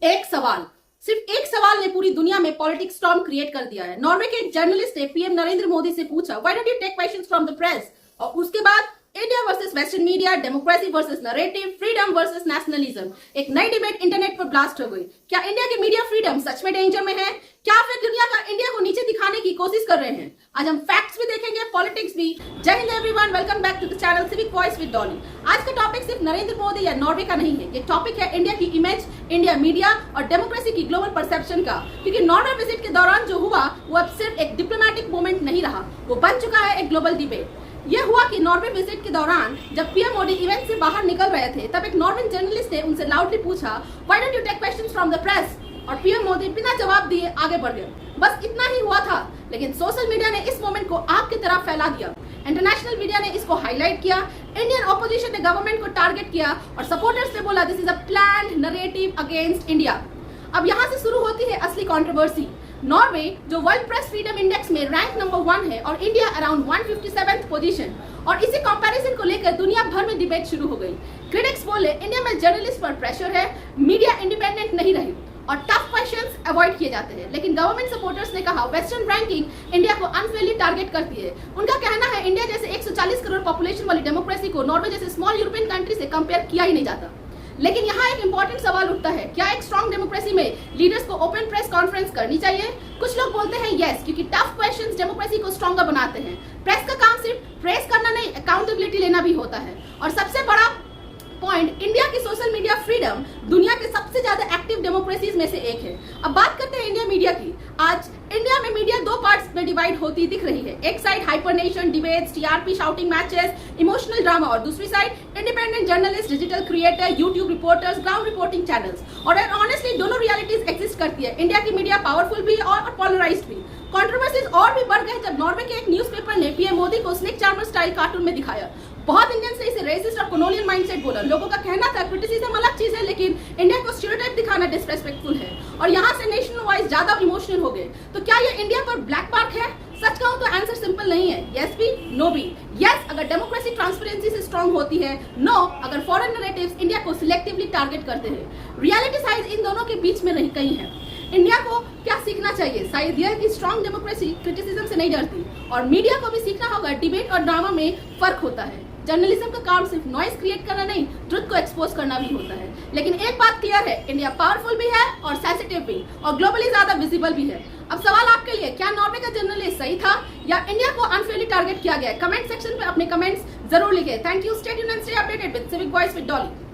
एक सवाल, सिर्फ एक सवाल ने पूरी दुनिया में पॉलिटिक्स स्टॉर्म क्रिएट कर दिया है। नॉर्वे के एक जर्नलिस्ट ने पीएम नरेंद्र मोदी से पूछा, why don't you take questions from the press? और उसके बाद India versus western media, democracy versus narrative, freedom versus nationalism, एक नई डिबेट इंटरनेट पर ब्लास्ट हो गई। क्या इंडिया की मीडिया फ्रीडम सच में डेंजर में है? क्या फिर दुनिया का इंडिया को नीचे दिखाने की कोशिश कर रहे हैं? आज हम फैक्ट्स भी देखेंगे, पॉलिटिक्स भी। जय हिंद everyone, welcome back to the channel Civic Voice with Dolly. आज का टॉपिक सिर्फ नरेंद्र मोदी या नॉर्वे का नहीं है, ये टॉपिक है इंडिया की इमेज, इंडिया मीडिया और डेमोक्रेसी की ग्लोबल परसेप्शन का। क्योंकि नॉर्वे विजिट के दौरान जो हुआ वो अब सिर्फ एक डिप्लोमैटिक मूवमेंट नहीं रहा, वो बन चुका है एक ग्लोबल डिबेट। यह हुआ कि नॉर्वे विजिट के दौरान जब पीएम मोदी इवेंट से बाहर निकल रहे थे, तब एक नॉर्वेन जर्नलिस्ट ने उनसे लाउडली पूछा, why don't you take questions from the press? और पीएम मोदी बिना जवाब दिए आगे बढ़ गए। बस इतना ही हुआ था, लेकिन सोशल मीडिया ने इस मोमेंट को आग की तरह फैला दिया। इंटरनेशनल मीडिया ने इसको हाईलाइट किया, इंडियन ऑपोजिशन ने गवर्नमेंट को टारगेट किया और सपोर्टर्स ने बोला this is a planned narrative against India. अब यहाँ से शुरू होती है असली कंट्रोवर्सी। नॉर्वे जो वर्ल्ड प्रेस फ्रीडम इंडेक्स में रैंक नंबर 1 है और इंडिया अराउंड 157th पोजीशन, और इसी कंपैरिजन को लेकर दुनिया भर में डिबेट शुरू हो गई। क्रिटिक्स बोले इंडिया में जर्नलिस्ट पर प्रेशर है, मीडिया इंडिपेंडेंट नहीं रही और टफ क्वेश्चंस अवॉइड किए जाते हैं। लेकिन गवर्नमेंट सपोर्टर्स ने कहा वेस्टर्न रैंकिंग इंडिया को अनफेयरली टारगेट करती है। उनका कहना है इंडिया जैसे 140 करोड़ पॉपुलेशन वाली डेमोक्रेसी को नॉर्वे जैसे स्मॉल यूरोपियन कंट्री से कंपेयर किया ही नहीं जाता। लेकिन यहाँ एक इंपॉर्टेंट सवाल उठता है, क्या एक स्ट्रॉन्ग डेमोक्रेसी में लीडर्स को ओपन प्रेस कॉन्फ्रेंस करनी चाहिए? कुछ लोग बोलते हैं यस, क्योंकि टफ क्वेश्चंस डेमोक्रेसी को स्ट्रॉन्गर बनाते हैं। प्रेस का काम सिर्फ प्रेस करना नहीं, अकाउंटेबिलिटी लेना भी होता है। और सबसे बड़ा पॉइंट, इंडिया की सोशल मीडिया फ्रीडम दुनिया के सबसे ज्यादा एक्टिव डेमोक्रेसीज में से एक है। अब बात करते हैं इंडिया मीडिया की। आज इंडिया में मीडिया दो पार्ट्स में डिवाइड होती दिख रही है। एक side hypernation, debates, TRP, shouting matches, emotional drama, और दूसरी side independent journalist, digital creator, YouTube reporters, ground reporting channels. और ऑनेस्टली दोनों रियलिटीज एग्जिस्ट करती है। इंडिया की मीडिया पावरफुल भी और पोलराइज्ड भी। कंट्रोवर्सीज और भी बढ़ गए जब नॉर्वे के एक न्यूज़पेपर ने पीएम मोदी को स्नेक चार्मर स्टाइल कार्टून में दिखाया। बहुत इंडियंस ने इसे रेसिस्ट और कॉलोनियल माइंडसेट बोला। लोगों का कहना था क्रिटिसिज्म अलग चीज है, लेकिन इंडिया को स्टीरियोटाइप दिखाना डिसरेस्पेक्टफुल है। और यहाँ से नेशनल वाइज ज्यादा इमोशनल हो गए। तो क्या ये इंडिया पर ब्लैक मार्क है? सच कहूं तो आंसर सिंपल नहीं है, यस भी नो भी। यस अगर डेमोक्रेसी ट्रांसपेरेंसी से स्ट्रांग होती है, नो अगर फॉरेन नैरेटिव्स इंडिया को सिलेक्टिवली टारगेट करते हैं। रियलिटी साइज इन दोनों के बीच में नहीं कहीं है। इंडिया को क्या सीखना चाहिए? शायद यह कि स्ट्रांग डेमोक्रेसी क्रिटिसिज्म से नहीं डरती, और मीडिया को भी सीखना होगा डिबेट और ड्रामा में फर्क होता है। जर्नलिज्म का काम सिर्फ नॉइज क्रिएट करना नहीं, ट्रुथ को एक्सपोज करना भी होता है। लेकिन एक बात क्लियर है, इंडिया पावरफुल भी है और सेंसिटिव भी, और ग्लोबली ज्यादा विजिबल भी है। अब सवाल आपके लिए, क्या नॉर्वे का जर्नलिस्ट सही था या इंडिया को अनफेयरली टारगेट किया गया? कमेंट सेक्शन में अपने कमेंट्स जरूर लिखें। Thank you, stay tuned and stay updated with civic Voice with Dolly.